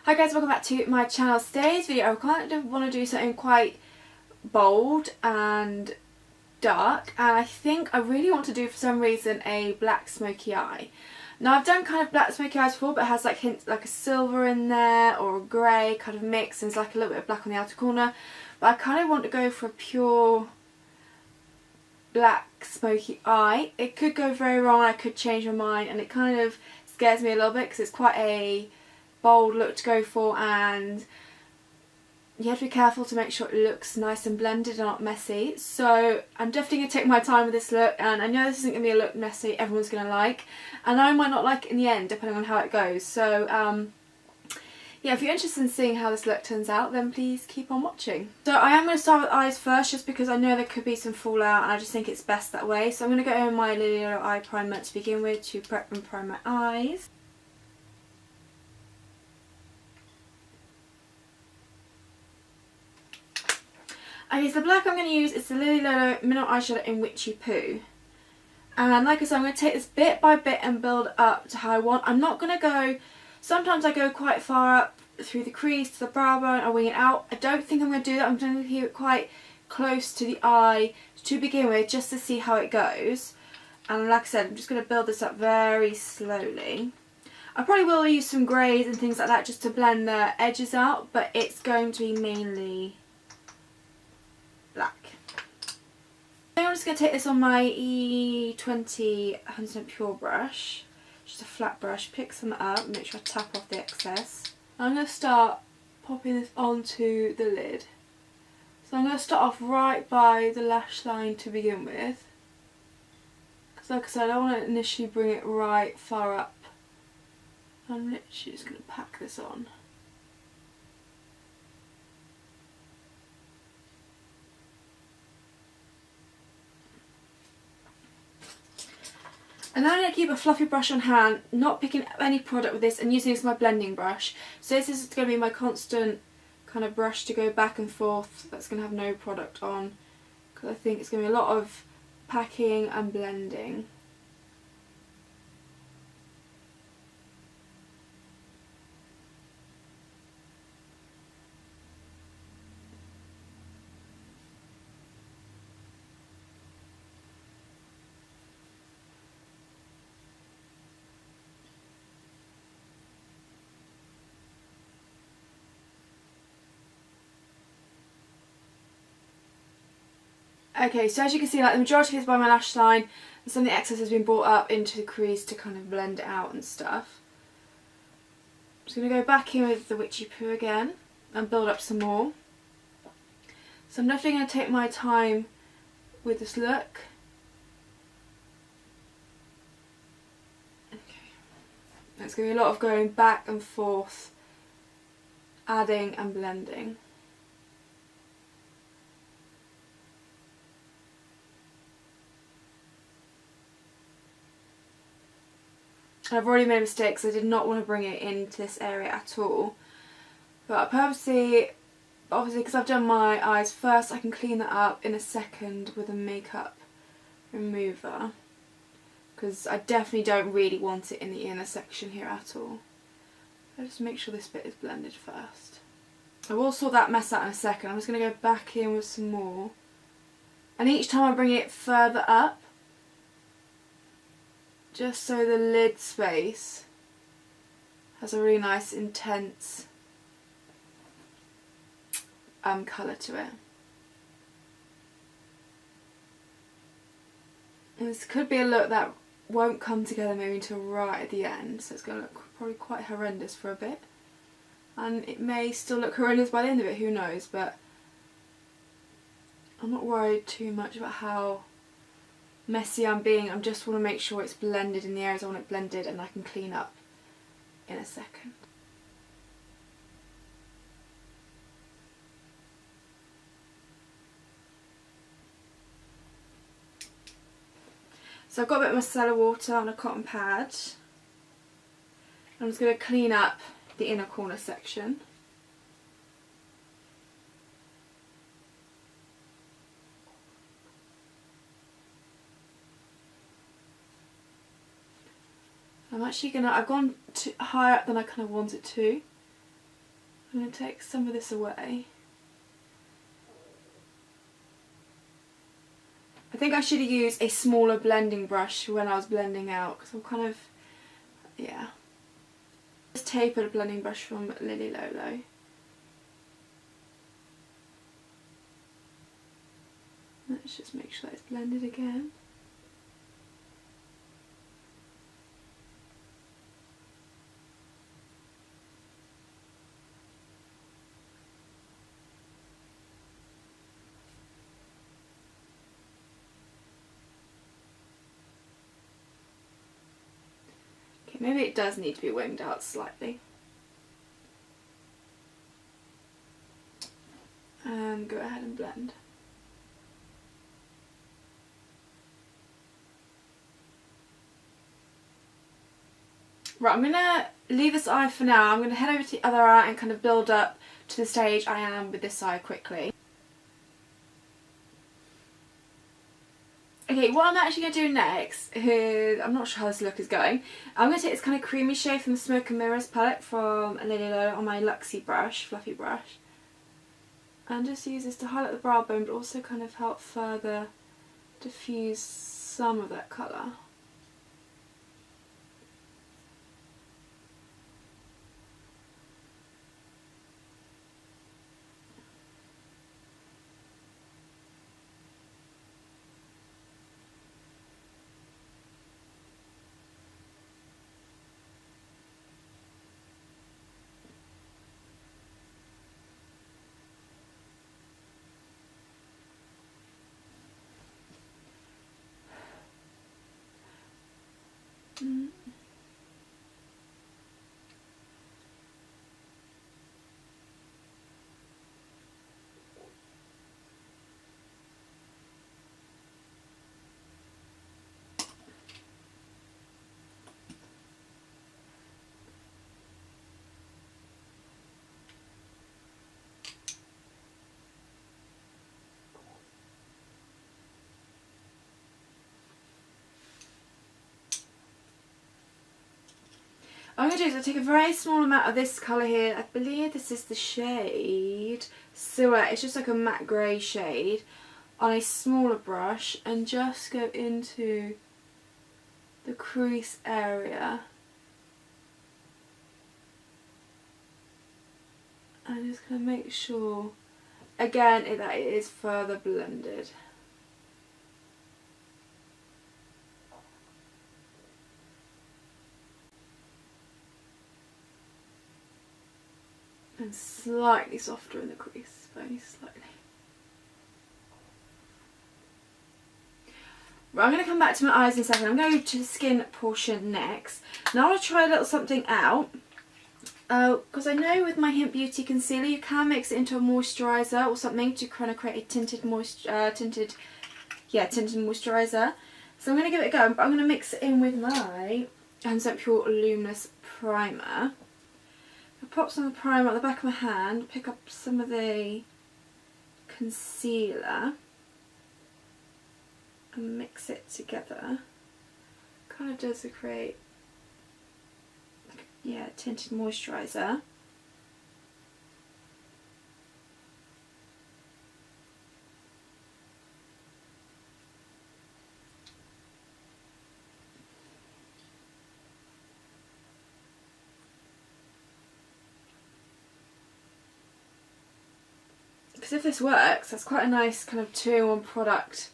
Hi guys, welcome back to my channel. Today's video I kind of want to do something quite bold and dark, and I think I really want to do for some reason a black smoky eye. Now I've done kind of black smoky eyes before, but it has like hints like a silver in there or a grey kind of mix, and it's like a little bit of black on the outer corner. But I kind of want to go for a pure black smoky eye. It could go very wrong, I could change my mind, and it kind of scares me a little bit because it's quite a bold look to go for, and you have to be careful to make sure it looks nice and blended and not messy. So I'm definitely going to take my time with this look, and I know this isn't going to be a look necessarily everyone's going to like, and I might not like it in the end depending on how it goes. So yeah, if you're interested in seeing how this look turns out, then please keep on watching. So I am going to start with eyes first, just because I know there could be some fallout and I just think it's best that way. So I'm going to go in my Lily Yellow Eye Primer to begin with to prep and prime my eyes. Okay, so the black I'm going to use is the Lily Yellow Mineral Eyeshadow in Witchy Poo. And like I said, I'm going to take this bit by bit and build up to how I want. I'm not going to go, sometimes I go quite far up through the crease to the brow bone, I wing it out. I don't think I'm going to do that. I'm going to keep it quite close to the eye to begin with, just to see how it goes. And like I said, I'm just going to build this up very slowly. I probably will use some greys and things like that just to blend the edges out, but it's going to be mainly black. I'm just going to take this on my E20 100% Pure brush, just a flat brush, pick some up, make sure I tap off the excess. I'm going to start popping this onto the lid. So I'm going to start off right by the lash line to begin with, because like I said, I don't want to initially bring it right far up. I'm literally just going to pack this on. And then I'm going to keep a fluffy brush on hand, not picking up any product with this, and using this as my blending brush. So this is going to be my constant kind of brush to go back and forth, that's going to have no product on, because I think it's going to be a lot of packing and blending. Okay, so as you can see, like the majority of it is by my lash line, and some of the excess has been brought up into the crease to kind of blend it out and stuff. I'm just going to go back in with the Witchy Poo again and build up some more. So I'm definitely going to take my time with this look. Okay. It's going to be a lot of going back and forth, adding and blending. I've already made mistakes. I did not want to bring it into this area at all, but I purposely, obviously because I've done my eyes first, I can clean that up in a second with a makeup remover, because I definitely don't really want it in the inner section here at all. So just make sure this bit is blended first. I will sort that mess out in a second. I'm just going to go back in with some more, and each time I bring it further up, just so the lid space has a really nice intense colour to it. And this could be a look that won't come together maybe until right at the end, so it's going to look probably quite horrendous for a bit. And it may still look horrendous by the end of it, who knows, but I'm not worried too much about how messy I'm being. I just want to make sure it's blended in the areas I want it blended, and I can clean up in a second. So I've got a bit of micellar water on a cotton pad. I'm just going to clean up the inner corner section. I'm actually gonna, I've gone higher up than I kind of wanted to. I'm going to take some of this away. I think I should have used a smaller blending brush when I was blending out, because I'm kind of, yeah. Just tapered a blending brush from Lily Lolo. Let's just make sure it's blended again. Okay, maybe it does need to be winged out slightly. And go ahead and blend. Right, I'm going to leave this eye for now. I'm going to head over to the other eye and kind of build up to the stage I am with this eye quickly. Okay, what I'm actually going to do next is, I'm not sure how this look is going. I'm going to take this kind of creamy shade from the Smoke and Mirrors palette from Lily Lolo on my Luxie brush, fluffy brush. And just use this to highlight the brow bone, but also kind of help further diffuse some of that colour. What I'm going to do is I'll take a very small amount of this colour here. I believe this is the shade Silhouette. It's just like a matte grey shade on a smaller brush and just go into the crease area. And just going to make sure, again, that it is further blended. And slightly softer in the crease, very slightly. Right, I'm going to come back to my eyes in a second. I'm going to the skin portion next. Now I want to try a little something out. Because I know with my Hint Beauty concealer you can mix it into a moisturiser or something to kind of create a tinted moisturiser. So I'm going to give it a go, but I'm going to mix it in with my Hands Up Pure Luminous Primer. I'll pop some of the primer on the back of my hand, pick up some of the concealer and mix it together. Kind of does create, yeah, tinted moisturiser. Because if this works, that's quite a nice kind of 2-in-1 product.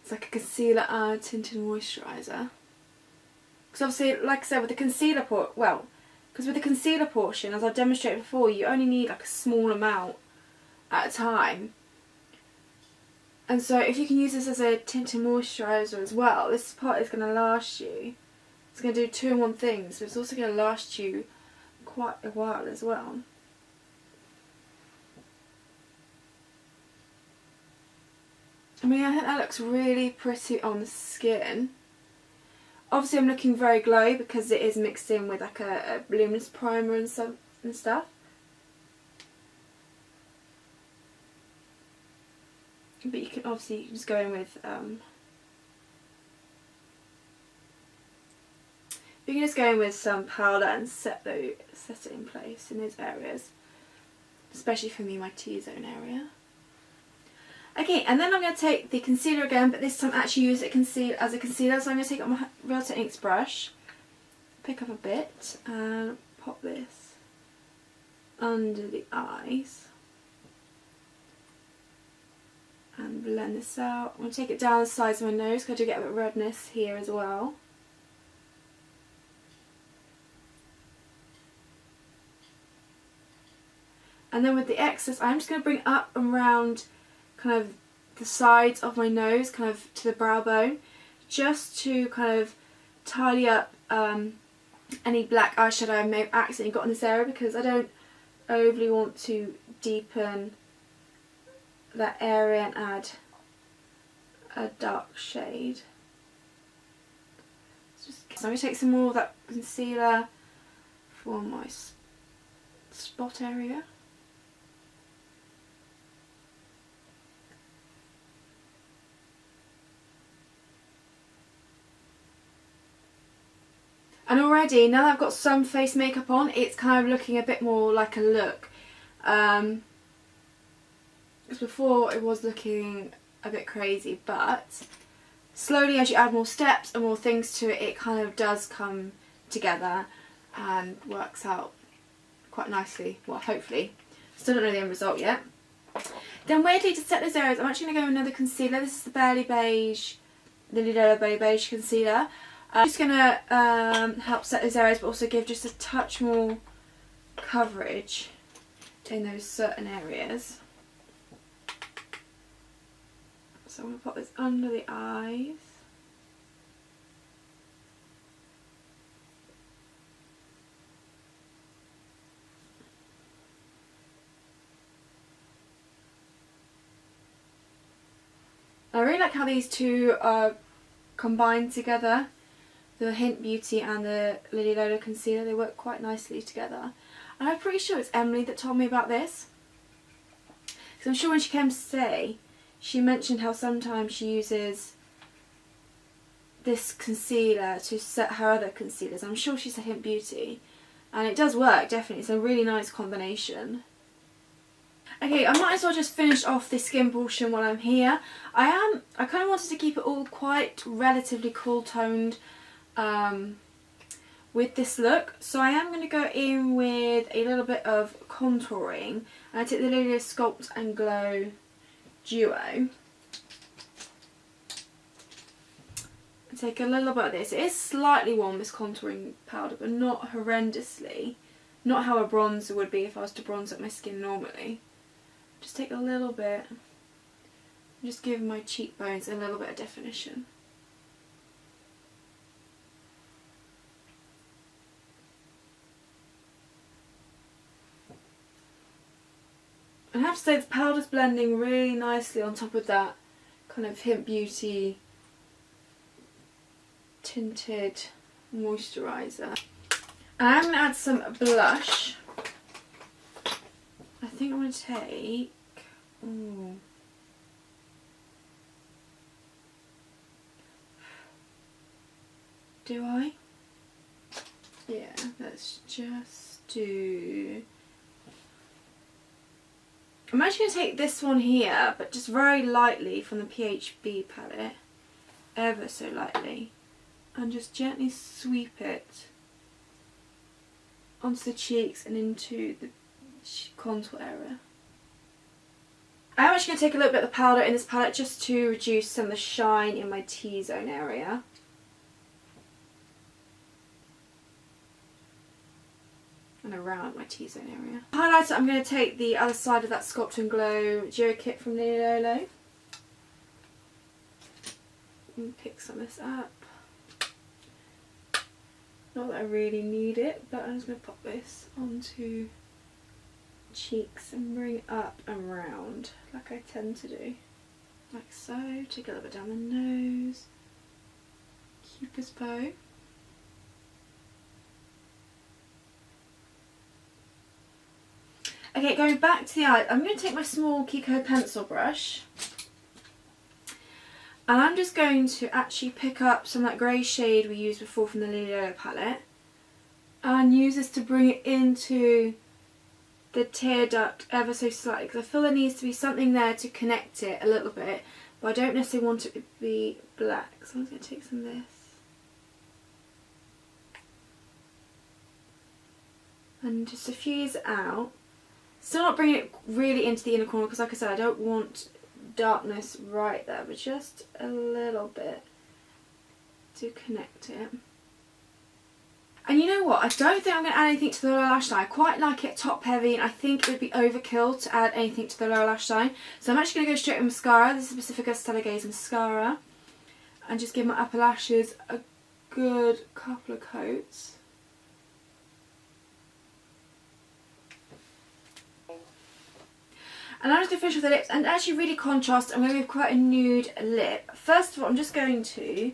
It's like a concealer and tinted moisturiser. Because obviously, like I said, with the concealer with the concealer portion, as I demonstrated before, you only need like a small amount at a time. And so if you can use this as a tinted moisturiser as well, this part is going to last you. It's going to do 2-in-1 things, but it's also going to last you quite a while as well. I mean, I think that looks really pretty on the skin. Obviously I'm looking very glowy because it is mixed in with like a luminous primer and stuff. But you can obviously just go in with You can just go in with some powder and set it in place in those areas. Especially for me, my T-zone area. Okay, and then I'm going to take the concealer again, but this time actually use it as a concealer. So I'm going to take up my Real To Inks brush, pick up a bit, and pop this under the eyes. And blend this out. I'm going to take it down the sides of my nose because I do get a bit of redness here as well. And then with the excess, I'm just going to bring it up and around kind of the sides of my nose, kind of to the brow bone, just to kind of tidy up any black eyeshadow I may have accidentally got in this area, because I don't overly want to deepen that area and add a dark shade. So I'm going to take some more of that concealer for my spot area. And already, now that I've got some face makeup on, it's kind of looking a bit more like a look. Because before it was looking a bit crazy, but slowly as you add more steps and more things to it, it kind of does come together and works out quite nicely. Well, hopefully. Still don't know the end result yet. Then weirdly, to set those areas, I'm actually going to go with another concealer. This is the Lily Lolo Berry Beige concealer. I'm just going to help set those areas, but also give just a touch more coverage in those certain areas. So I'm going to pop this under the eyes. I really like how these two are combined together. The Hint Beauty and the Lily Lolo concealer, they work quite nicely together. And I'm pretty sure it's Emily that told me about this. Because I'm sure when she came to stay, she mentioned how sometimes she uses this concealer to set her other concealers. I'm sure she said Hint Beauty. And it does work, definitely. It's a really nice combination. Okay, I might as well just finish off this skin portion while I'm here. I kind of wanted to keep it all quite relatively cool toned with this look, so I am going to go in with a little bit of contouring, and I take the Lily Sculpt and Glow Duo and take a little bit of this. It is slightly warm, this contouring powder, but not horrendously, not how a bronzer would be if I was to bronze up my skin normally. Just take a little bit, just give my cheekbones a little bit of definition. I have to say the powder's blending really nicely on top of that kind of Hint Beauty tinted moisturiser. And I'm going to add some blush. I think I'm going to take... Ooh. Do I? Yeah, let's just do... I'm actually going to take this one here, but just very lightly from the PHB palette, ever so lightly, and just gently sweep it onto the cheeks and into the contour area. I'm actually going to take a little bit of the powder in this palette just to reduce some of the shine in my T-zone area. And around my T-zone area. Highlighter, I'm going to take the other side of that Sculpt and Glow Duo Kit from Lily Lolo. And pick some of this up. Not that I really need it, but I'm just going to pop this onto cheeks and bring it up and round like I tend to do. Like so. Take a little bit down the nose. Cupid's bow. Okay, going back to the eye, I'm going to take my small Kiko pencil brush. And I'm just going to actually pick up some of that grey shade we used before from the Lily Yellow palette and use this to bring it into the tear duct ever so slightly, because I feel there needs to be something there to connect it a little bit, but I don't necessarily want it to be black. So I'm just going to take some of this and just diffuse it out. Still not bringing it really into the inner corner, because like I said, I don't want darkness right there, but just a little bit to connect it. And you know what, I don't think I'm going to add anything to the lower lash line. I quite like it top heavy, and I think it would be overkill to add anything to the lower lash line. So I'm actually going to go straight with mascara. This is Pacifica Stellar Gaze mascara, and just give my upper lashes a good couple of coats. And I'm just going to finish with the lips, and actually really contrast. I'm going to give quite a nude lip. First of all, I'm just going to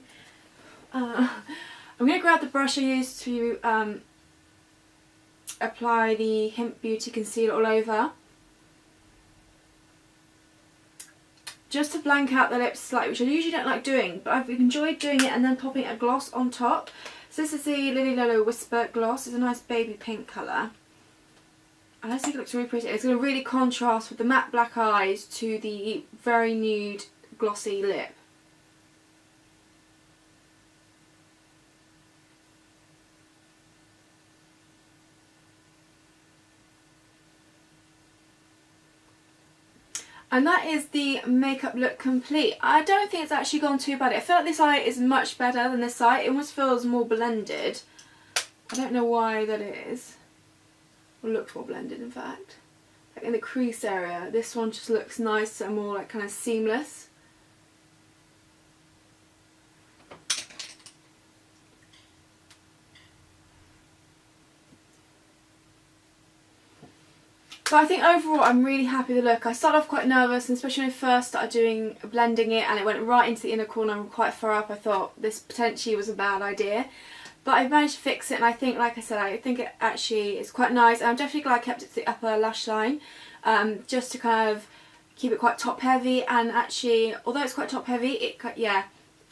I'm going to grab the brush I used to apply the Hint Beauty concealer all over, just to blank out the lips slightly, which I usually don't like doing, but I've enjoyed doing it and then popping a gloss on top. So this is the Lily Yellow Whisper gloss. It's a nice baby pink colour. And I just think it looks really pretty. It's going to really contrast with the matte black eyes to the very nude glossy lip. And that is the makeup look complete. I don't think it's actually gone too bad. I feel like this eye is much better than this eye. It almost feels more blended. I don't know why that is. Or looks more blended, in fact. Like in the crease area, this one just looks nicer and more like kind of seamless. But I think overall I'm really happy with the look. I started off quite nervous, and especially when I first started blending it and it went right into the inner corner and quite far up, I thought this potentially was a bad idea. But I've managed to fix it, and I think, like I said, I think it actually is quite nice. And I'm definitely glad I kept it to the upper lash line, just to kind of keep it quite top heavy. And actually, although it's quite top heavy, yeah,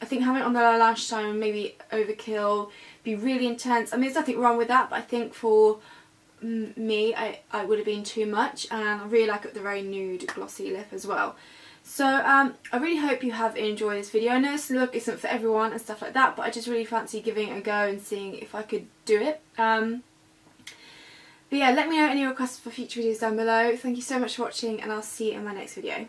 I think having it on the lower lash line maybe overkill, be really intense. I mean, there's nothing wrong with that, but I think for me, I would have been too much, and I really like it with the very nude glossy lip as well. So I really hope you have enjoyed this video. I know this look isn't for everyone and stuff like that, but I just really fancy giving it a go and seeing if I could do it. But yeah, let me know any requests for future videos down below. Thank you so much for watching, and I'll see you in my next video.